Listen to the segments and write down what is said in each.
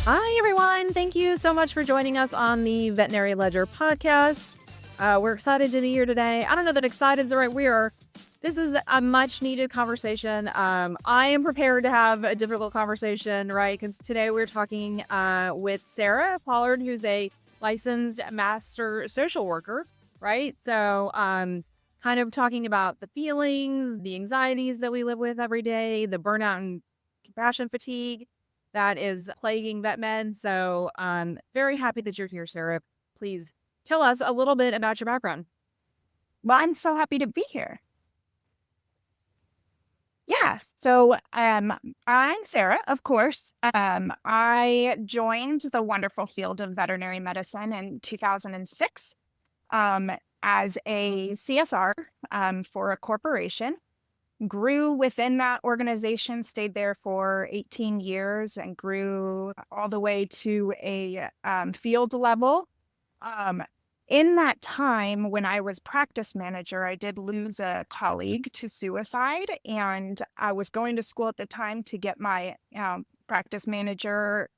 Hi, everyone. Thank you so much for joining us on the Veterinary Ledger podcast. We're excited to be here today. I don't know that excited is the right word. This is a much needed conversation. I am prepared to have a difficult conversation, right? Because today we're talking with Sara Pollard, who's a licensed master social worker, right? So, kind of talking about the feelings, the anxieties that we live with every day, the burnout and compassion fatigue that is plaguing vet men. So I'm very happy that you're here, Sara. Please tell us a little bit about your background. Well, I'm so happy to be here. Yeah. So I'm Sara, of course. I joined the wonderful field of veterinary medicine in 2006 as a CSR for a corporation. Grew within that organization, stayed there for 18 years and grew all the way to a field level. Um, in that time, when I was practice manager, I did lose a colleague to suicide, and I was going to school at the time to get my practice manager,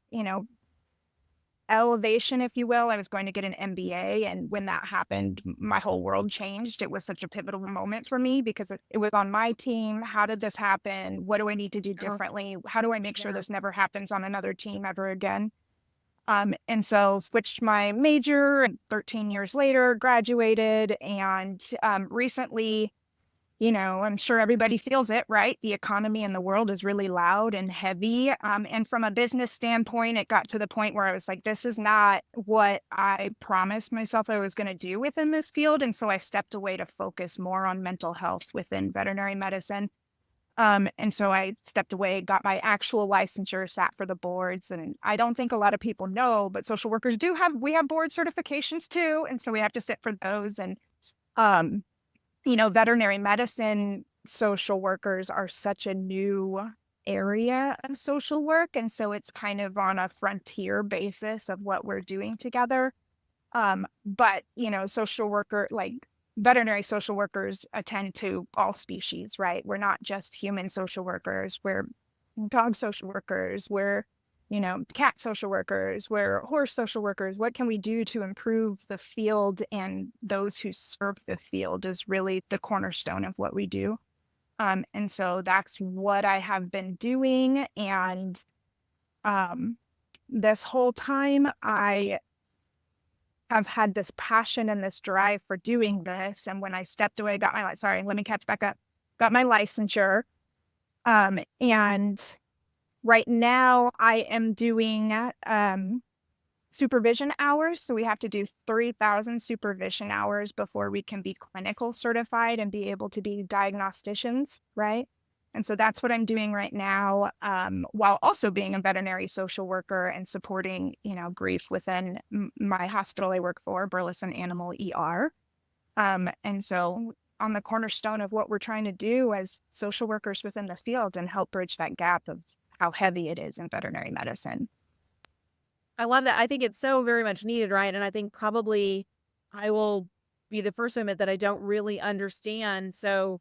elevation, if you will. I was going to get an MBA, and when that happened, my whole world changed. It was such a pivotal moment for me because it was on my team. How did this happen? What do I need to do Oh, differently? How do I make sure yeah. this never happens on another team ever again? And so switched my major and 13 years later, graduated and recently, I'm sure everybody feels it, right? The economy in the world is really loud and heavy. And from a business standpoint, it got to the point where I was like, this is not what I promised myself I was going to do within this field. And so I stepped away to focus more on mental health within veterinary medicine. And so I stepped away, got my actual licensure, sat for the boards. And I don't think a lot of people know, but social workers we have board certifications too. And so we have to sit for those. And, um, veterinary medicine social workers are such a new area of social work. And so it's kind of on a frontier basis of what we're doing together. But social worker, like veterinary social workers attend to all species, right? We're not just human social workers. We're dog social workers. We're, cat social workers. We're horse social workers. What can we do to improve the field? And those who serve the field is really the cornerstone of what we do. And so that's what I have been doing. And um, this whole time, I have had this passion and this drive for doing this. And when I stepped away, sorry, let me catch back up, got my licensure. And right now I am doing supervision hours. So we have to do 3,000 supervision hours before we can be clinical certified and be able to be diagnosticians, right? And so that's what I'm doing right now, while also being a veterinary social worker and supporting, grief within my hospital I work for, Burleson Animal ER. And so on the cornerstone of what we're trying to do as social workers within the field and help bridge that gap of how heavy it is in veterinary medicine. I love that. I think it's so very much needed, right? And I think probably I will be the first to admit that I don't really understand. So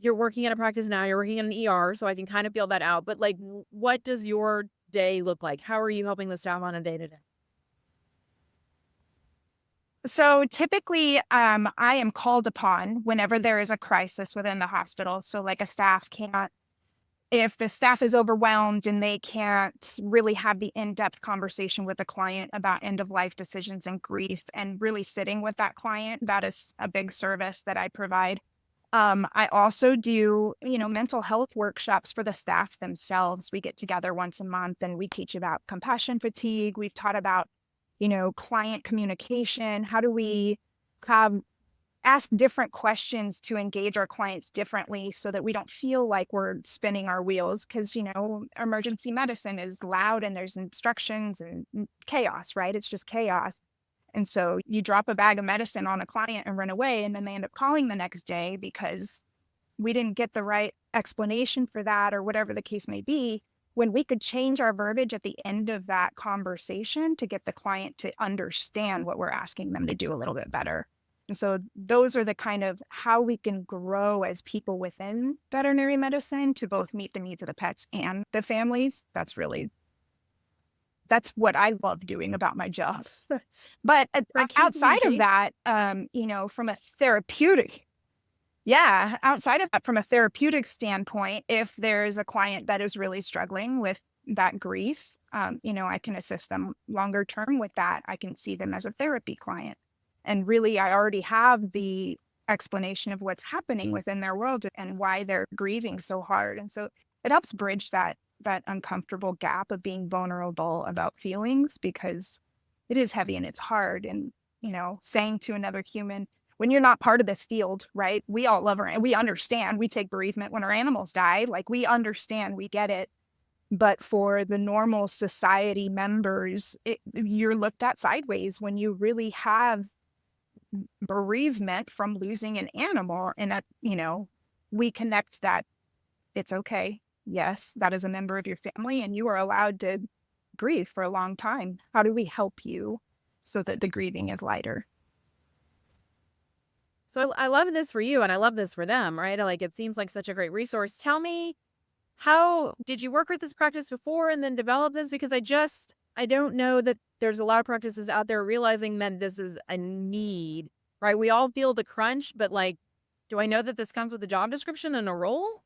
you're working at a practice now, you're working in an ER, so I can kind of feel that out. But like, what does your day look like? How are you helping the staff on a day to day? So typically, I am called upon whenever there is a crisis within the hospital. So like if the staff is overwhelmed and they can't really have the in-depth conversation with the client about end-of-life decisions and grief and really sitting with that client, that is a big service that I provide. I also do, mental health workshops for the staff themselves. We get together once a month and we teach about compassion fatigue. We've taught about, client communication. How do we have ask different questions to engage our clients differently so that we don't feel like we're spinning our wheels because, emergency medicine is loud and there's instructions and chaos, right? It's just chaos. And so you drop a bag of medicine on a client and run away, and then they end up calling the next day because we didn't get the right explanation for that or whatever the case may be, when we could change our verbiage at the end of that conversation to get the client to understand what we're asking them to do a little bit better. And so those are the kind of how we can grow as people within veterinary medicine to both meet the needs of the pets and the families. That's really that's what I love doing about my job. But By keeping outside of engaged. that, from a therapeutic, yeah, outside of that, from a therapeutic standpoint, if there's a client that is really struggling with that grief, I can assist them longer term with that. I can see them as a therapy client. And really, I already have the explanation of what's happening within their world and why they're grieving so hard. And so it helps bridge that uncomfortable gap of being vulnerable about feelings, because it is heavy and it's hard. And, saying to another human, when you're not part of this field, right? We all love our, we understand, we take bereavement when our animals die. Like, we understand, we get it. But for the normal society members, you're looked at sideways when you really have bereavement from losing an animal. And we connect that it's okay. Yes, that is a member of your family and you are allowed to grieve for a long time. How do we help you so that the grieving is lighter? So I love this for you and I love this for them, right? Like, it seems like such a great resource. Tell me, how did you work with this practice before and then develop this? Because I don't know that there's a lot of practices out there realizing that this is a need, right? We all feel the crunch, but like, do I know that this comes with a job description and a role?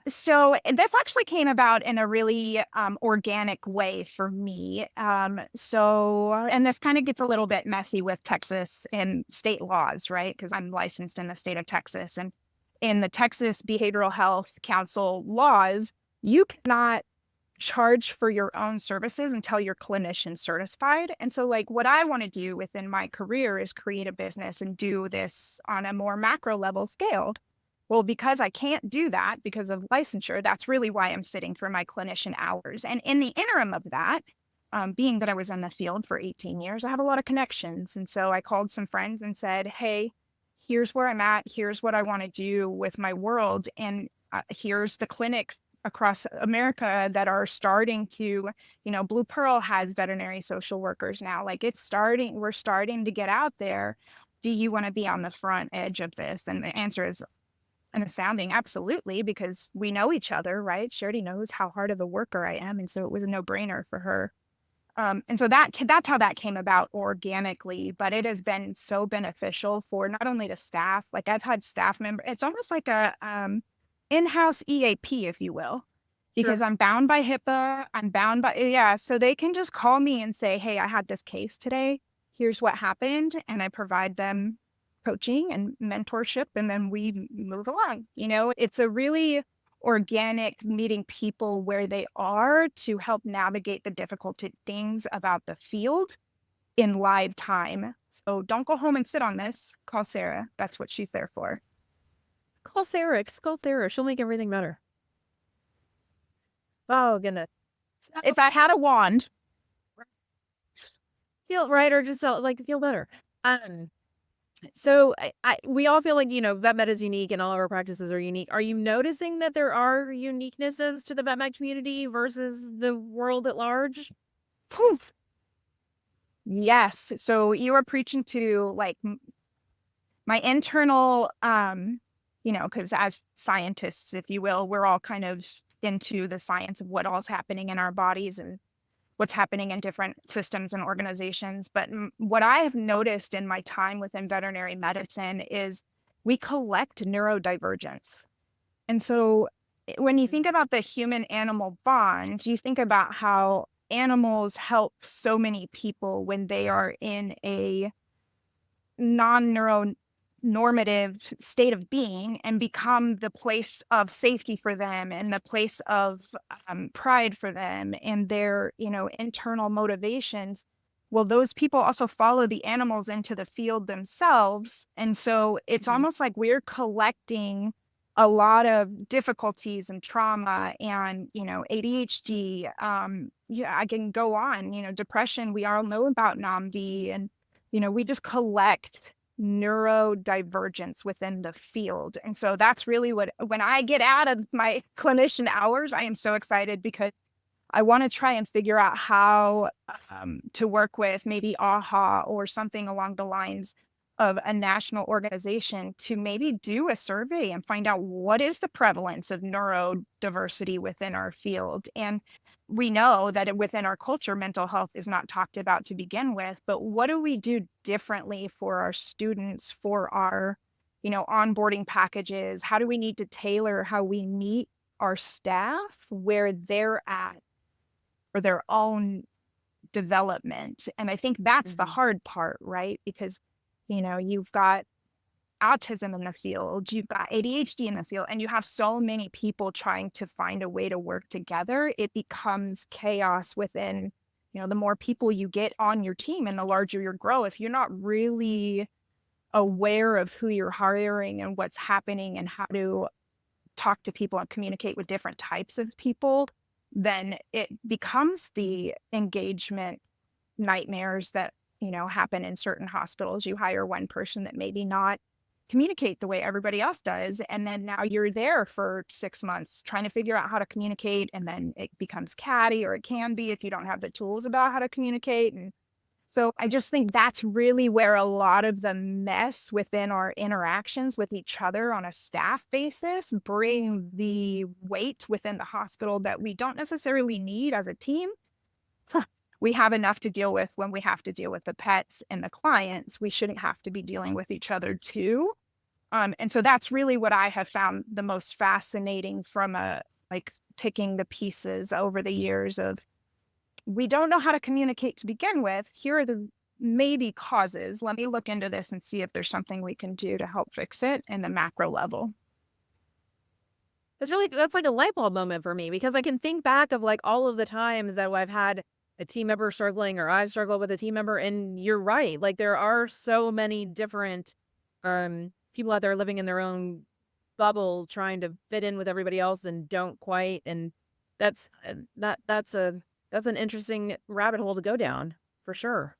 So this actually came about in a really organic way for me. And this kind of gets a little bit messy with Texas and state laws, right? Because I'm licensed in the state of Texas, and in the Texas Behavioral Health Council laws, you cannot charge for your own services until you're clinician certified. And so, like, what I want to do within my career is create a business and do this on a more macro level scaled. Well, because I can't do that because of licensure, that's really why I'm sitting for my clinician hours. And in the interim of that, being that I was in the field for 18 years, I have a lot of connections. And so I called some friends and said, hey, here's where I'm at. Here's what I want to do with my world. And here's the clinics across America that are starting to, Blue Pearl has veterinary social workers now. Like, we're starting to get out there. Do you want to be on the front edge of this? And the answer is an astounding absolutely, because we know each other, right? She already knows how hard of a worker I am. And so it was a no-brainer for her. And so that's how that came about organically, but it has been so beneficial for not only the staff, like I've had staff members, it's almost like a in-house EAP, if you will, because Sure. I'm bound by HIPAA, yeah, so they can just call me and say, hey, I had this case today, here's what happened, and I provide them coaching and mentorship, and then we move along. It's a really organic meeting people where they are to help navigate the difficult things about the field in live time. So don't go home and sit on this. Call Sara. That's what she's there for. Call Sarah. Just call Sarah. She'll make everything better. Oh, goodness. If I had a wand, Feel right, or just like feel better. So we all feel like, vet med is unique and all of our practices are unique. Are you noticing that there are uniquenesses to the vet med community versus the world at large? poof. Yes. So you are preaching to like my internal, because as scientists, if you will, we're all kind of into the science of what all's happening in our bodies and what's happening in different systems and organizations. But what I have noticed in my time within veterinary medicine is we collect neurodivergence. And so when you think about the human animal bond, you think about how animals help so many people when they are in a non-neuronormative state of being and become the place of safety for them and the place of pride for them and their, internal motivations. Well, those people also follow the animals into the field themselves. And so it's almost like we're collecting a lot of difficulties and trauma and, ADHD. Yeah, I can go on, depression. We all know about NAMD, and, we just collect neurodivergence within the field. And so that's really when I get out of my clinician hours, I am so excited because I want to try and figure out how to work with maybe AHA or something along the lines of a national organization to maybe do a survey and find out what is the prevalence of neurodiversity within our field. And we know that within our culture, mental health is not talked about to begin with, but what do we do differently for our students, for our, onboarding packages? How do we need to tailor how we meet our staff where they're at for their own development? And I think that's the Mhm. hard part, right? Because, you've got autism in the field, you've got ADHD in the field, and you have so many people trying to find a way to work together. It becomes chaos within, the more people you get on your team and the larger your grow. If you're not really aware of who you're hiring and what's happening and how to talk to people and communicate with different types of people, then it becomes the engagement nightmares that, happen in certain hospitals. You hire one person that maybe not communicate the way everybody else does. And then now you're there for 6 months trying to figure out how to communicate. And then it becomes catty, or it can be if you don't have the tools about how to communicate. And so I just think that's really where a lot of the mess within our interactions with each other on a staff basis bring the weight within the hospital that we don't necessarily need as a team. We have enough to deal with when we have to deal with the pets and the clients. We shouldn't have to be dealing with each other too. And so that's really what I have found the most fascinating from like picking the pieces over the years of, we don't know how to communicate to begin with. Here are the maybe causes. Let me look into this and see if there's something we can do to help fix it in the macro level. That's like a light bulb moment for me because I can think back of like all of the times that I've had a team member struggling or I've struggled with a team member. And you're right. Like there are so many different people out there living in their own bubble trying to fit in with everybody else and don't quite. And that's that's an interesting rabbit hole to go down for sure.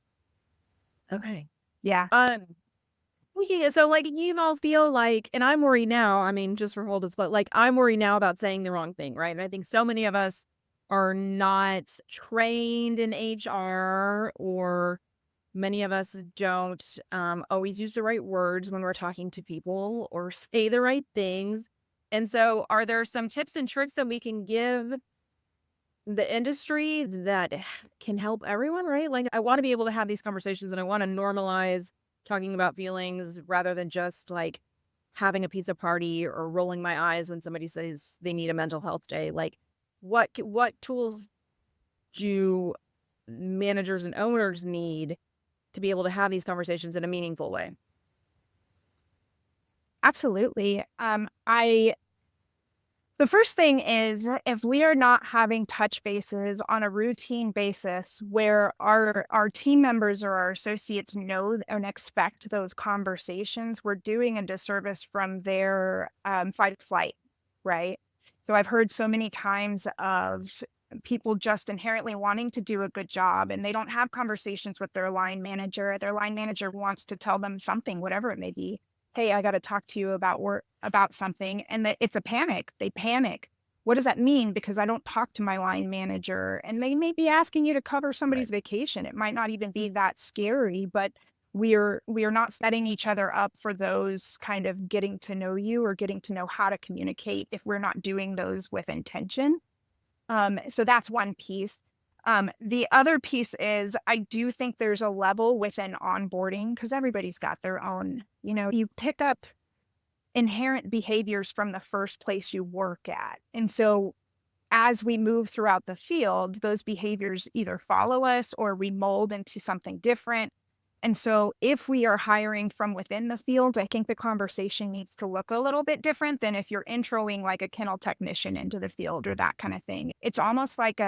Okay. Yeah. Well, yeah, so, like, you all feel like and I'm worried now, I mean, just for full disclosure, like, I'm worried now about saying the wrong thing, right? And I think so many of us are not trained in HR, or many of us don't, always use the right words when we're talking to people or say the right things. And so are there some tips and tricks that we can give the industry that can help everyone, right? Like, I wanna be able to have these conversations, and I wanna normalize talking about feelings rather than just, like, having a pizza party or rolling my eyes when somebody says they need a mental health day. Like, what tools do managers and owners need to be able to have these conversations in a meaningful way? Absolutely. I The first thing is, if we are not having touch bases on a routine basis where our team members or our associates know and expect those conversations, we're doing a disservice from their fight or flight, right? So I've heard so many times of people just inherently wanting to do a good job and they don't have conversations with their line manager. Their line manager wants to tell them something, whatever it may be. Hey, I got to talk to you about work, about something, and that it's a panic. They panic. What does that mean? Because I don't talk to my line manager, and they may be asking you to cover Right. somebody's vacation. It might not even be that scary, but we are not setting each other up for those kind of getting to know you or getting to know how to communicate if we're not doing those with intention. So that's one piece. The other piece is I do think there's a level within onboarding because everybody's got their own, you pick up inherent behaviors from the first place you work at. And so as we move throughout the field, those behaviors either follow us or we mold into something different. And so if we are hiring from within the field, I think the conversation needs to look a little bit different than if you're introing like a kennel technician into the field or that kind of thing. It's almost like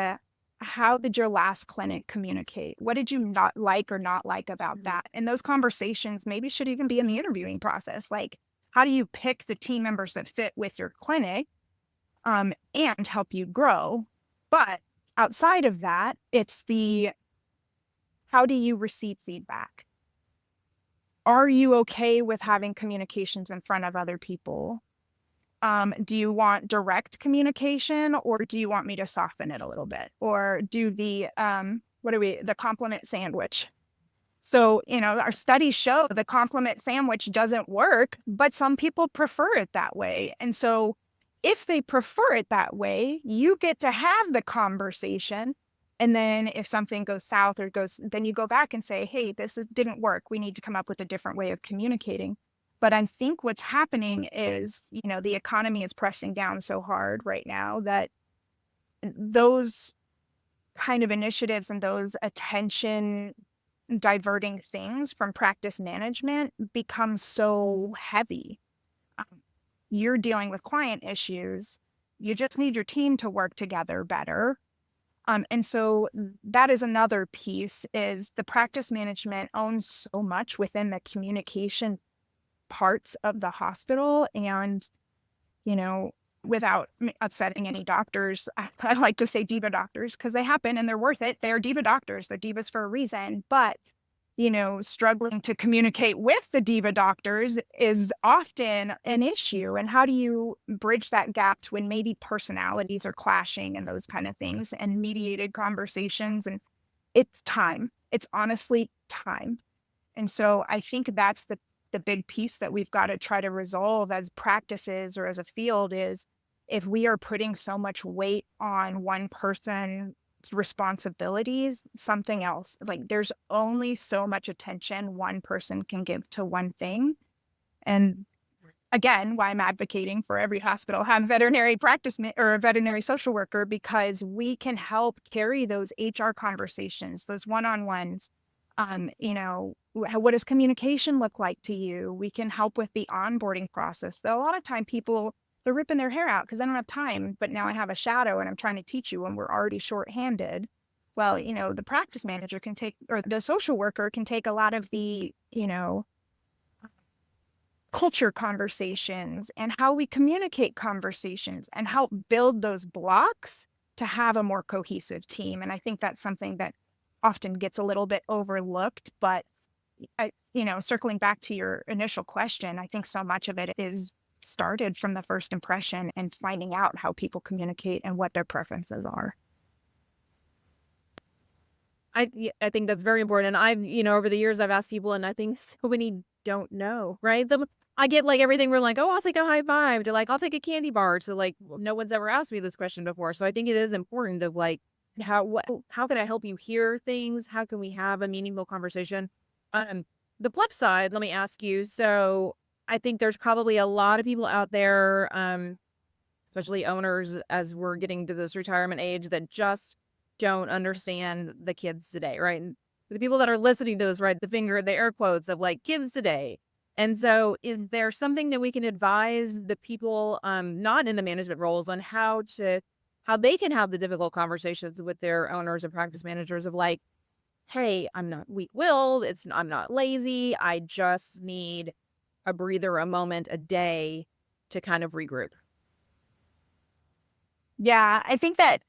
how did your last clinic communicate? What did you not like or not like about Mhm. that? And those conversations maybe should even be in the interviewing process. Like, how do you pick the team members that fit with your clinic and help you grow? But outside of that, it's the how do you receive feedback? Are you okay with having communications in front of other people? Do you want direct communication or do you want me to soften it a little bit? Or do the compliment sandwich? So, our studies show the compliment sandwich doesn't work, but some people prefer it that way. And so if they prefer it that way, you get to have the conversation. And then if something goes south then you go back and say, hey, didn't work. We need to come up with a different way of communicating. But I think what's happening is, the economy is pressing down so hard right now that those kind of initiatives and those attention diverting things from practice management become so heavy. You're dealing with client issues. You just need your team to work together better. And so that is another piece is the practice management owns so much within the communication parts of the hospital. And, without upsetting any doctors, I like to say diva doctors because they happen and they're worth it. They're diva doctors. They're divas for a reason. But, struggling to communicate with the diva doctors is often an issue. And how do you bridge that gap to when maybe personalities are clashing and those kind of things and mediated conversations? And it's time. It's honestly time. And so I think that's the big piece that we've got to try to resolve as practices or as a field is if we are putting so much weight on one person's responsibilities, something else, like there's only so much attention one person can give to one thing. And again, why I'm advocating for every hospital have veterinary or a veterinary social worker, because we can help carry those HR conversations, those one-on-ones. What does communication look like to you? We can help with the onboarding process. Though a lot of time people, they're ripping their hair out because I don't have time, but now I have a shadow and I'm trying to teach you when we're already shorthanded. Well, the practice manager can take, or the social worker can take a lot of the, culture conversations and how we communicate conversations and help build those blocks to have a more cohesive team. And I think that's something that often gets a little bit overlooked, but circling back to your initial question, I think so much of it is started from the first impression and finding out how people communicate and what their preferences are. I think that's very important. And over the years, I've asked people, and I think so many don't know, right? I get like everything. We're like, oh, I'll take a high five to like, I'll take a candy bar to like, no one's ever asked me this question before. So I think it is important of like, how can I help you hear things? How can we have a meaningful conversation? The flip side, let me ask you. So I think there's probably a lot of people out there, especially owners, as we're getting to this retirement age, that just don't understand the kids today, right? And the people that are listening to this, right, the air quotes of like kids today. And so is there something that we can advise the people not in the management roles on how they can have the difficult conversations with their owners and practice managers of like, hey, I'm not weak-willed, I'm not lazy, I just need a breather, a moment, a day to kind of regroup. Yeah, I think that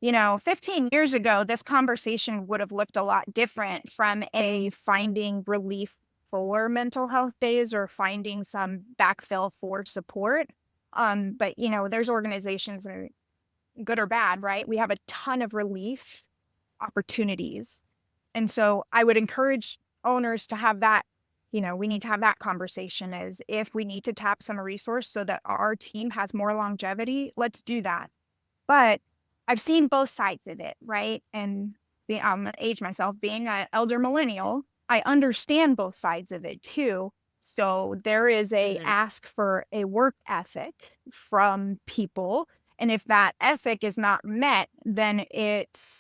15 years ago, this conversation would have looked a lot different from a finding relief for mental health days or finding some backfill for support. But there's organizations that are good or bad, right? We have a ton of relief opportunities. And so I would encourage owners to have that, we need to have that conversation is if we need to tap some resource so that our team has more longevity, let's do that. But I've seen both sides of it, right? And I'm age myself being an elder millennial, I understand both sides of it too. So there is a ask for a work ethic from people. And if that ethic is not met, then it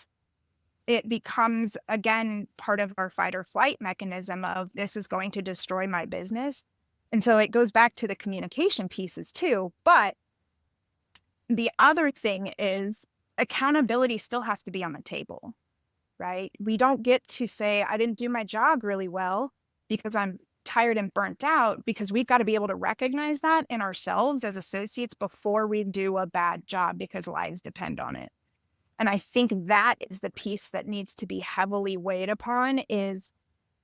becomes, again, part of our fight or flight mechanism of this is going to destroy my business. And so it goes back to the communication pieces too. But the other thing is accountability still has to be on the table, right? We don't get to say, I didn't do my job really well because I'm tired and burnt out, because we've got to be able to recognize that in ourselves as associates before we do a bad job because lives depend on it. And I think that is the piece that needs to be heavily weighed upon is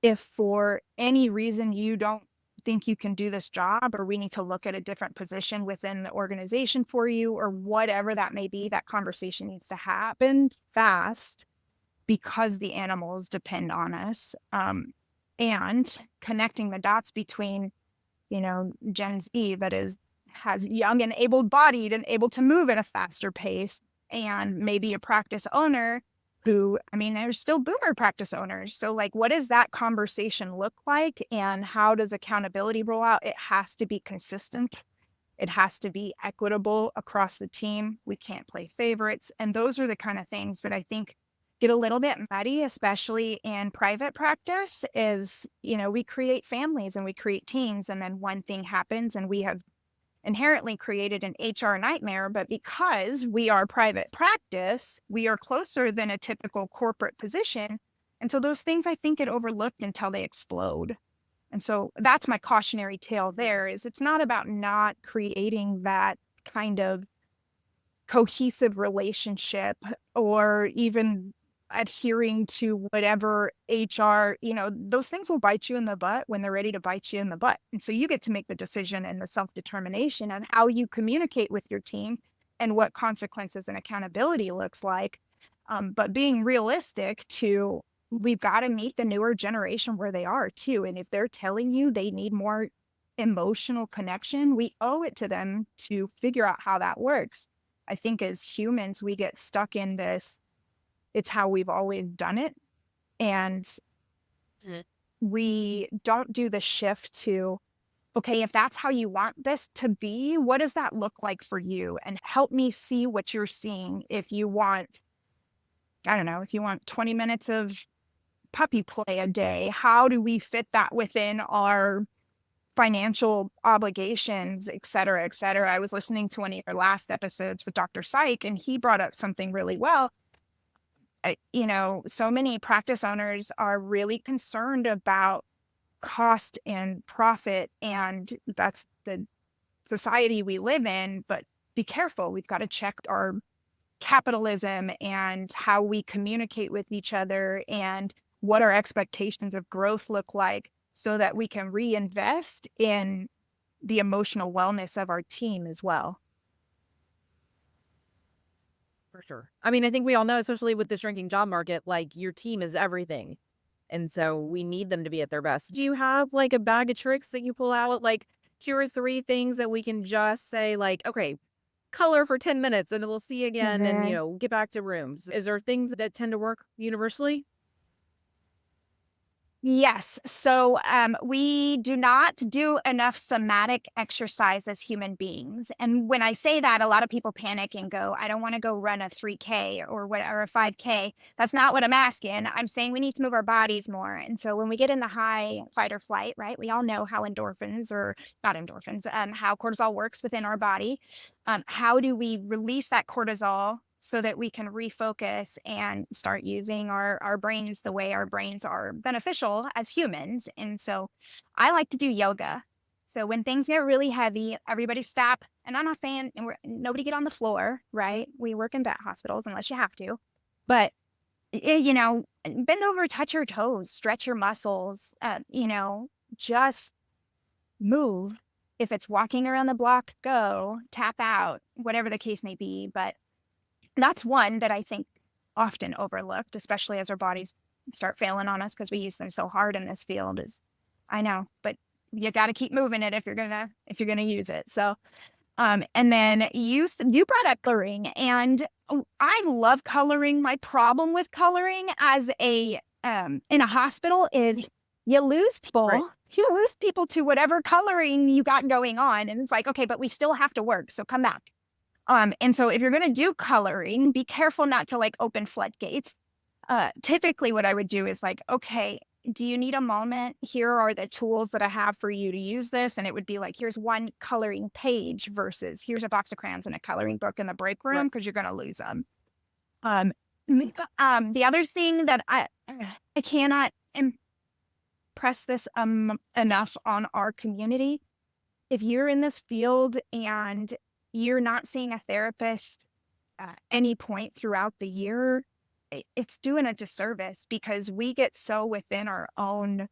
if for any reason you don't think you can do this job, or we need to look at a different position within the organization for you, or whatever that may be, that conversation needs to happen fast. because the animals depend on us. And connecting the dots between, Gen Z that has young and able-bodied and able to move at a faster pace, and maybe a practice owner who, there's still boomer practice owners. So like, what does that conversation look like, and how does accountability roll out? It has to be consistent. It has to be equitable across the team. We can't play favorites. And those are the kind of things that I think get a little bit muddy, especially in private practice, is, we create families and we create teams, and then one thing happens and we have inherently created an HR nightmare. But because we are private practice, we are closer than a typical corporate position. And so those things, I think, get overlooked until they explode. And so that's my cautionary tale there, is it's not about not creating that kind of cohesive relationship, or even adhering to whatever HR, those things will bite you in the butt when they're ready to bite you in the butt. And so you get to make the decision and the self-determination on how you communicate with your team and what consequences and accountability looks like. But being realistic to, we've got to meet the newer generation where they are too. And if they're telling you they need more emotional connection, we owe it to them to figure out how that works. I think as humans, we get stuck in this, it's how we've always done it. And we don't do the shift to, okay, if that's how you want this to be, what does that look like for you? And help me see what you're seeing. If you want, I don't know, if you want 20 minutes of puppy play a day, how do we fit that within our financial obligations, et cetera, et cetera. I was listening to one of your last episodes with Dr. Syke, and he brought up something really well. So many practice owners are really concerned about cost and profit, and that's the society we live in. But be careful. We've got to check our capitalism and how we communicate with each other and what our expectations of growth look like, so that we can reinvest in the emotional wellness of our team as well. For sure. I mean, I think we all know, especially with the shrinking job market, like your team is everything. And so we need them to be at their best. Do you have like a bag of tricks that you pull out, like 2 or 3 things that we can just say, like, okay, color for 10 minutes and we'll see you again and, get back to rooms? Is there things that tend to work universally? Yes. So we do not do enough somatic exercise as human beings. And when I say that, a lot of people panic and go, I don't want to go run a 3K or whatever, a 5K. That's not what I'm asking. I'm saying we need to move our bodies more. And so when we get in the high fight or flight, right, we all know how endorphins, or not endorphins, how cortisol works within our body. How do we release that cortisol so that we can refocus and start using our brains the way our brains are beneficial as humans? And so I like to do yoga. So when things get really heavy, everybody stop. And I'm not saying nobody get on the floor, right? We work in vet hospitals unless you have to. But, bend over, touch your toes, stretch your muscles, just move. If it's walking around the block, go, tap out, whatever the case may be. But that's one that I think often overlooked, especially as our bodies start failing on us because we use them so hard in this field. I know, but you got to keep moving it if you're gonna use it. So, and then you brought up coloring, and I love coloring. My problem with coloring as in a hospital is you lose people. Right. You lose people to whatever coloring you got going on, and it's like, okay, but we still have to work, so come back. And so if you're going to do coloring, be careful not to like open floodgates. Typically what I would do is like, okay, do you need a moment? Here are the tools that I have for you to use this. And it would be like, here's one coloring page versus here's a box of crayons and a coloring book in the break room, because you're going to lose them. The other thing that I cannot impress this enough on our community. If you're in this field and you're not seeing a therapist at any point throughout the year, it's doing a disservice, because we get so within our own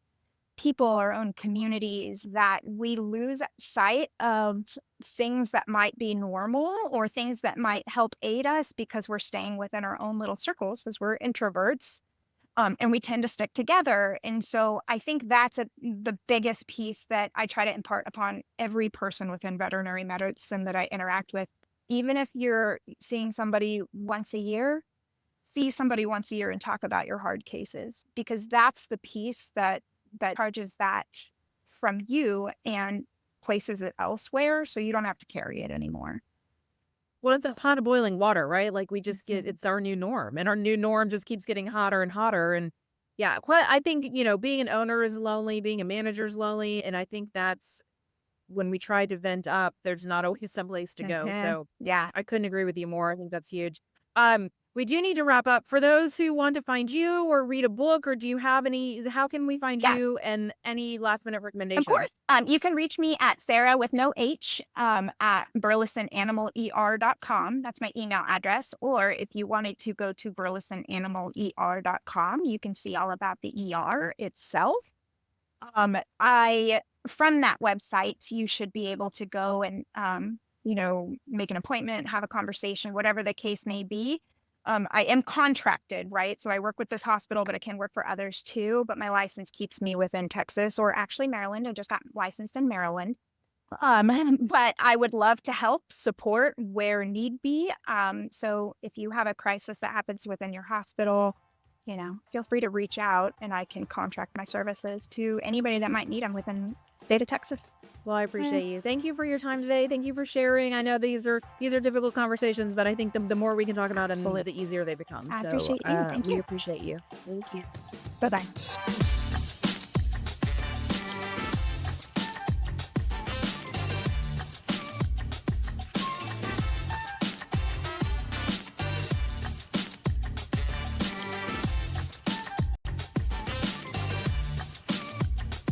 people, our own communities, that we lose sight of things that might be normal or things that might help aid us because we're staying within our own little circles because we're introverts. And we tend to stick together. And so I think that's the biggest piece that I try to impart upon every person within veterinary medicine that I interact with. Even if you're seeing somebody once a year, see somebody once a year and talk about your hard cases, because that's the piece that charges that from you and places it elsewhere so you don't have to carry it anymore. Well, it's a pot of boiling water, right? Like we just get, Mhm. it's our new norm, and our new norm just keeps getting hotter and hotter. And yeah, I think, being an owner is lonely, being a manager is lonely. And I think that's when we try to vent up, there's not always someplace to go. Mhm. So Yeah. I couldn't agree with you more. I think that's huge. We do need to wrap up. For those who want to find you or read a book, or do you have how can we find Yes. you, and any last minute Of recommendations? course. You can reach me at Sara with no H at burlesonaanimaler.com. That's my email address. Or if you wanted to go to burlesonaanimaler.com, you can see all about the ER itself. I From that website, you should be able to go and make an appointment, have a conversation, whatever the case may be. I am contracted, right? So I work with this hospital, but I can work for others too. But my license keeps me within Texas, or actually Maryland. I just got licensed in Maryland. But I would love to help support where need be. So if you have a crisis that happens within your hospital, feel free to reach out and I can contract my services to anybody that might need them within the state of Texas. Well, I appreciate you. Thank you for your time today. Thank you for sharing. I know these are difficult conversations, but I think the more we can talk about them, Absolutely. the easier they become. I So appreciate you. Thank we you. appreciate you. Thank you. Bye-bye.